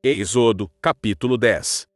Êxodo, capítulo 10.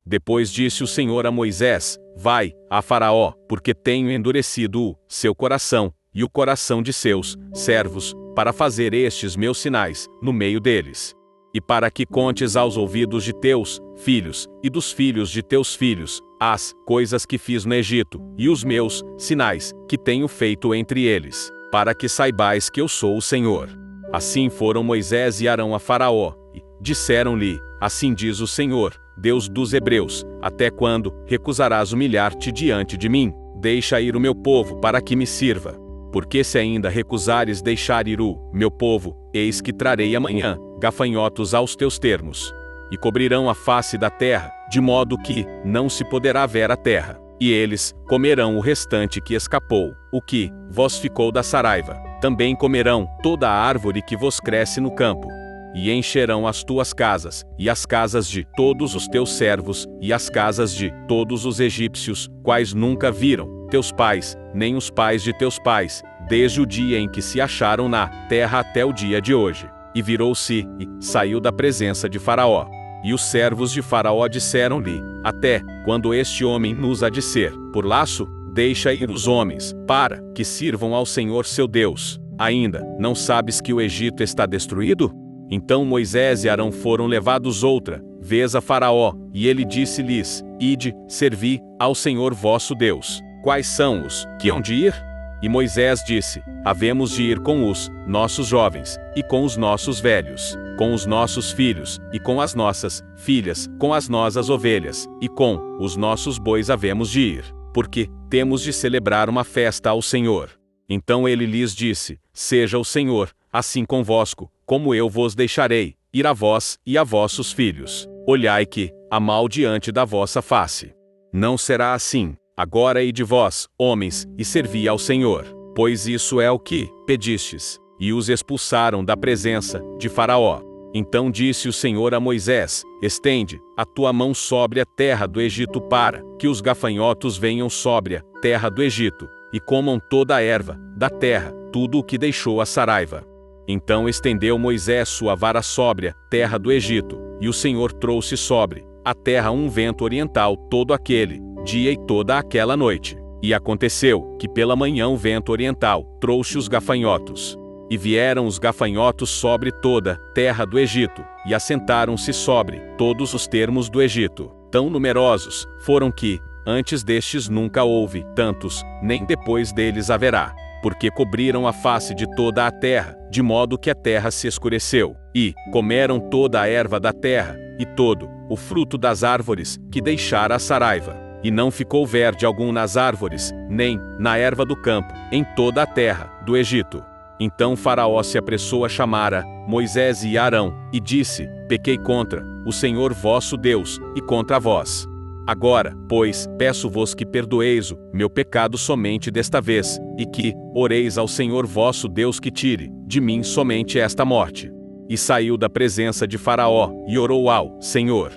Depois disse o Senhor a Moisés: Vai a Faraó, porque tenho endurecido o seu coração, e o coração de seus servos, para fazer estes meus sinais no meio deles. E para que contes aos ouvidos de teus filhos, e dos filhos de teus filhos, as coisas que fiz no Egito, e os meus sinais, que tenho feito entre eles, para que saibais que eu sou o Senhor. Assim foram Moisés e Arão a Faraó, e disseram-lhe: Assim diz o Senhor, Deus dos Hebreus: Até quando recusarás humilhar-te diante de mim? Deixa ir o meu povo para que me sirva. Porque se ainda recusares deixar ir o meu povo, eis que trarei amanhã gafanhotos aos teus termos, e cobrirão a face da terra, de modo que não se poderá ver a terra. E eles comerão o restante que escapou, o que vos ficou da saraiva. Também comerão toda a árvore que vos cresce no campo. E encherão as tuas casas, e as casas de todos os teus servos, e as casas de todos os egípcios, quais nunca viram teus pais, nem os pais de teus pais, desde o dia em que se acharam na terra até o dia de hoje. E virou-se, e saiu da presença de Faraó. E os servos de Faraó disseram-lhe: Até quando este homem nos há de ser por laço? Deixa ir os homens, para que sirvam ao Senhor seu Deus. Ainda não sabes que o Egito está destruído? Então Moisés e Arão foram levados outra vez a Faraó, e ele disse-lhes: Ide, servi ao Senhor vosso Deus. Quais são os que hão de ir? E Moisés disse: Havemos de ir com os nossos jovens, e com os nossos velhos, com os nossos filhos, e com as nossas filhas, com as nossas ovelhas, e com os nossos bois havemos de ir, porque temos de celebrar uma festa ao Senhor. Então ele lhes disse: Seja o Senhor assim convosco, como eu vos deixarei ir a vós e a vossos filhos. Olhai que há mal diante da vossa face. Não será assim. Agora ide vós, homens, e servi ao Senhor, pois isso é o que pedistes. E os expulsaram da presença de Faraó. Então disse o Senhor a Moisés: Estende a tua mão sobre a terra do Egito, para que os gafanhotos venham sobre a terra do Egito, e comam toda a erva da terra, tudo o que deixou a saraiva. Então estendeu Moisés sua vara sobre a terra do Egito, e o Senhor trouxe sobre a terra um vento oriental todo aquele dia e toda aquela noite. E aconteceu que pela manhã o vento oriental trouxe os gafanhotos. E vieram os gafanhotos sobre toda a terra do Egito, e assentaram-se sobre todos os termos do Egito. Tão numerosos foram que, antes destes nunca houve tantos, nem depois deles haverá. Porque cobriram a face de toda a terra, de modo que a terra se escureceu. E comeram toda a erva da terra, e todo o fruto das árvores que deixara a saraiva. E não ficou verde algum nas árvores, nem na erva do campo, em toda a terra do Egito. Então Faraó se apressou a chamar a Moisés e Arão, e disse: Pequei contra o Senhor vosso Deus, e contra vós. Agora, pois, peço-vos que perdoeis o meu pecado somente desta vez, e que oreis ao Senhor vosso Deus que tire de mim somente esta morte. E saiu da presença de Faraó, e orou ao Senhor.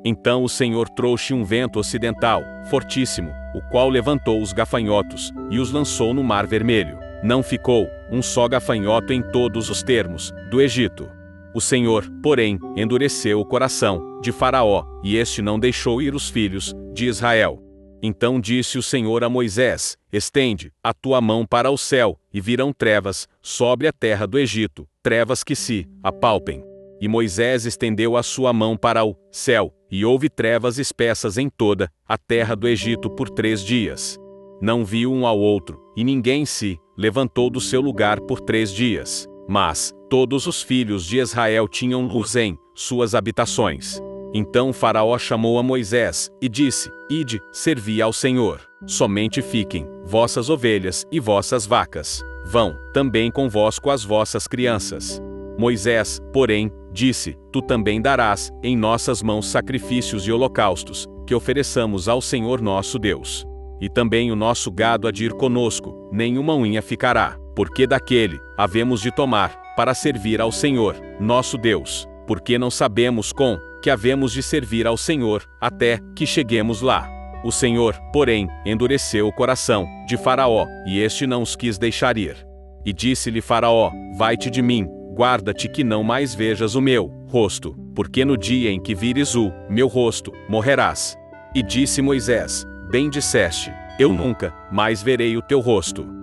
Então o Senhor trouxe um vento ocidental, fortíssimo, o qual levantou os gafanhotos, e os lançou no Mar Vermelho. Não ficou um só gafanhoto em todos os termos do Egito. O Senhor, porém, endureceu o coração de Faraó, e este não deixou ir os filhos de Israel. Então disse o Senhor a Moisés: Estende a tua mão para o céu, e virão trevas sobre a terra do Egito, trevas que se apalpem. E Moisés estendeu a sua mão para o céu, e houve trevas espessas em toda a terra do Egito por 3 dias. Não viu um ao outro, e ninguém se levantou do seu lugar por 3 dias. Mas todos os filhos de Israel tinham luz em suas habitações. Então Faraó chamou a Moisés, e disse: Ide, servi ao Senhor. Somente fiquem vossas ovelhas e vossas vacas. Vão também convosco as vossas crianças. Moisés, porém, disse: Tu também darás em nossas mãos sacrifícios e holocaustos, que ofereçamos ao Senhor nosso Deus. E também o nosso gado há de ir conosco, nenhuma unha ficará, porque daquele havemos de tomar, para servir ao Senhor, nosso Deus, porque não sabemos com que havemos de servir ao Senhor, até que cheguemos lá. O Senhor, porém, endureceu o coração de Faraó, e este não os quis deixar ir. E disse-lhe Faraó: Vai-te de mim, guarda-te que não mais vejas o meu rosto, porque no dia em que vires o meu rosto, morrerás. E disse Moisés: Bem disseste, eu nunca mais verei o teu rosto.